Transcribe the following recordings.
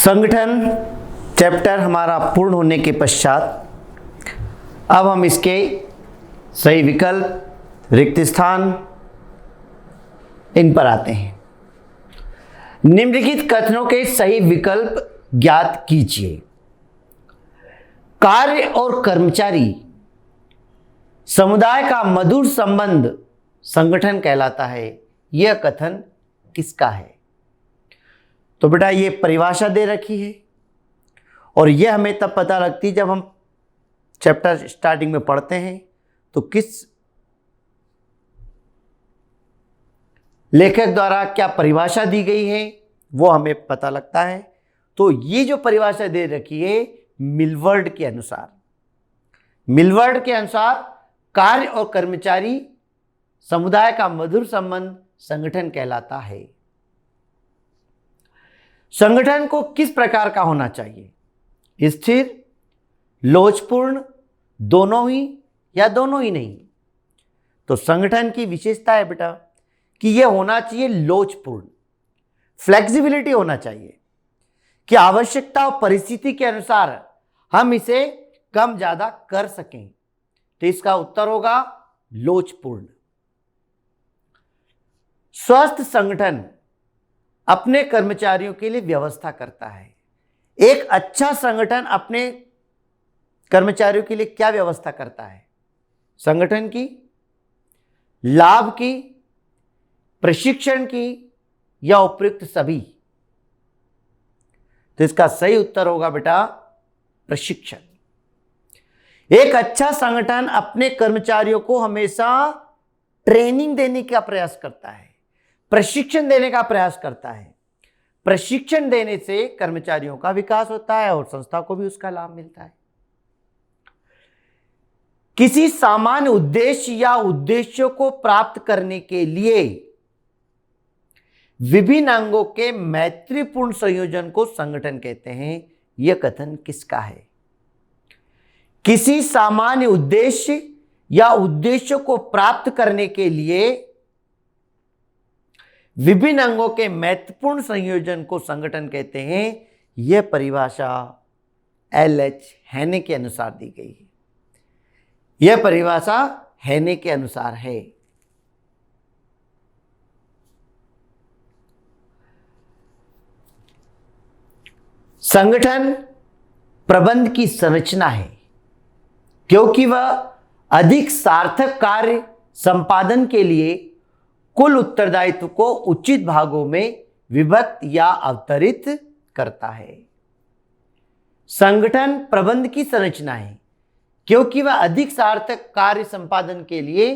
संगठन चैप्टर हमारा पूर्ण होने के पश्चात अब हम इसके सही विकल्प, रिक्त स्थान, इन पर आते हैं। निम्नलिखित कथनों के सही विकल्प ज्ञात कीजिए। कार्य और कर्मचारी समुदाय का मधुर संबंध संगठन कहलाता है। यह कथन किसका है? तो बेटा ये परिभाषा दे रखी है और यह हमें तब पता लगती है जब हम चैप्टर स्टार्टिंग में पढ़ते हैं तो किस लेखक द्वारा क्या परिभाषा दी गई है वो हमें पता लगता है। तो ये जो परिभाषा दे रखी है मिलवर्ड के अनुसार कार्य और कर्मचारी समुदाय का मधुर संबंध संगठन कहलाता है। संगठन को किस प्रकार का होना चाहिए? स्थिर, लोचपूर्ण, दोनों ही या दोनों ही नहीं? तो संगठन की विशेषता है बेटा कि यह होना चाहिए लोचपूर्ण, फ्लेक्सिबिलिटी होना चाहिए कि आवश्यकता और परिस्थिति के अनुसार हम इसे कम ज्यादा कर सकें। तो इसका उत्तर होगा लोचपूर्ण। स्वस्थ संगठन अपने कर्मचारियों के लिए व्यवस्था करता है। एक अच्छा संगठन अपने कर्मचारियों के लिए क्या व्यवस्था करता है? संगठन की, लाभ की, प्रशिक्षण की या उपयुक्त सभी? तो इसका सही उत्तर होगा बेटा प्रशिक्षण। एक अच्छा संगठन अपने कर्मचारियों को हमेशा ट्रेनिंग देने का प्रयास करता है, प्रशिक्षण देने का प्रयास करता है। प्रशिक्षण देने से कर्मचारियों का विकास होता है और संस्था को भी उसका लाभ मिलता है। किसी सामान्य उद्देश्य या उद्देश्यों को प्राप्त करने के लिए विभिन्न अंगों के मैत्रीपूर्ण संयोजन को संगठन कहते हैं। यह कथन किसका है? किसी सामान्य उद्देश्य या उद्देश्यों को प्राप्त करने के लिए विभिन्न अंगों के महत्वपूर्ण संयोजन को संगठन कहते हैं। यह परिभाषा एल.एच. हेने के अनुसार दी गई है। यह परिभाषा हेने के अनुसार है। संगठन प्रबंध की संरचना है क्योंकि वह अधिक सार्थक कार्य संपादन के लिए कुल उत्तरदायित्व को उचित भागों में विभक्त या अवतरित करता है। संगठन प्रबंध की संरचना है क्योंकि वह अधिक सार्थक कार्य संपादन के लिए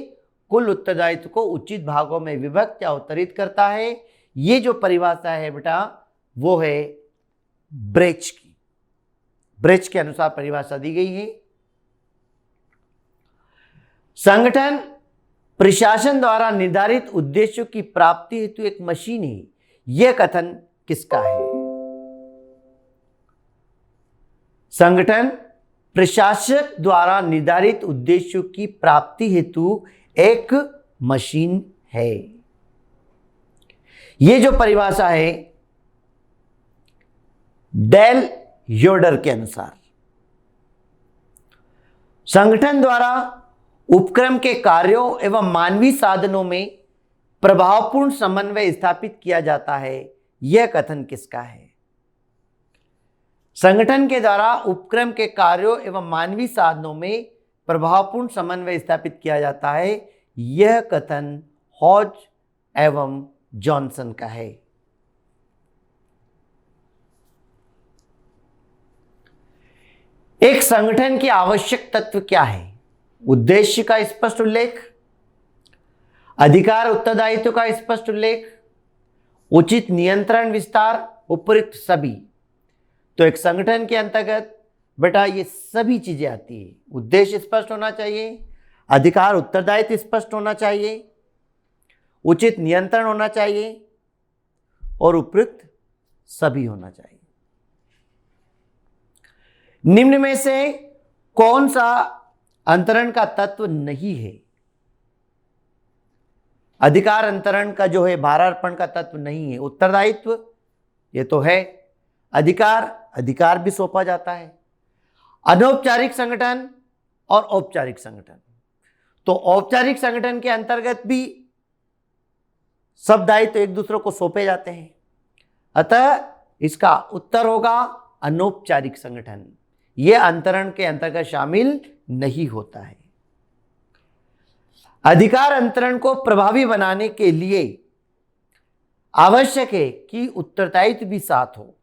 कुल उत्तरदायित्व को उचित भागों में विभक्त या अवतरित करता है। ये जो परिभाषा है बेटा वो है ब्रेच की। ब्रेच के अनुसार परिभाषा दी गई है। संगठन प्रशासन द्वारा निर्धारित उद्देश्यों की प्राप्ति हेतु एक मशीन है। यह कथन किसका है? संगठन प्रशासक द्वारा निर्धारित उद्देश्यों की प्राप्ति हेतु एक मशीन है। यह जो परिभाषा है डेल योडर के अनुसार संगठन द्वारा उपक्रम के कार्यों एवं मानवीय साधनों में प्रभावपूर्ण समन्वय स्थापित किया जाता है। यह कथन किसका है? संगठन के द्वारा उपक्रम के कार्यों एवं मानवीय साधनों में प्रभावपूर्ण समन्वय स्थापित किया जाता है। यह कथन हॉज एवं जॉनसन का है। एक संगठन के आवश्यक तत्व क्या है? उद्देश्य का स्पष्ट उल्लेख, अधिकार उत्तरदायित्व का स्पष्ट उल्लेख, उचित नियंत्रण विस्तार, उपयुक्त सभी। तो एक संगठन के अंतर्गत बेटा ये सभी चीजें आती है। उद्देश्य स्पष्ट होना चाहिए, अधिकार उत्तरदायित्व स्पष्ट होना चाहिए, उचित नियंत्रण होना चाहिए और उपयुक्त सभी होना चाहिए। निम्न में से कौन सा अंतरण का तत्व नहीं है? अधिकार अंतरण का जो है भारार्पण का तत्व नहीं है। उत्तरदायित्व ये तो है, अधिकार, अधिकार भी सौंपा जाता है। अनौपचारिक संगठन और औपचारिक संगठन, तो औपचारिक संगठन के अंतर्गत भी सब दायित्व एक दूसरे को सौंपे जाते हैं। अतः इसका उत्तर होगा अनौपचारिक संगठन, यह अंतरण के अंतर्गत शामिल नहीं होता है। अधिकार अंतरण को प्रभावी बनाने के लिए आवश्यक है कि उत्तरदायित्व भी साथ हो।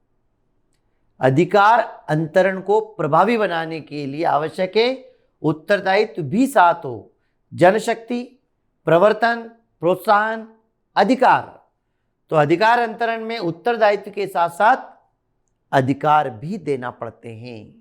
अधिकार अंतरण को प्रभावी बनाने के लिए आवश्यक है उत्तरदायित्व भी साथ हो। जनशक्ति, प्रवर्तन, प्रोत्साहन, अधिकार, तो अधिकार अंतरण में उत्तरदायित्व के साथ साथ अधिकार भी देना पड़ते हैं।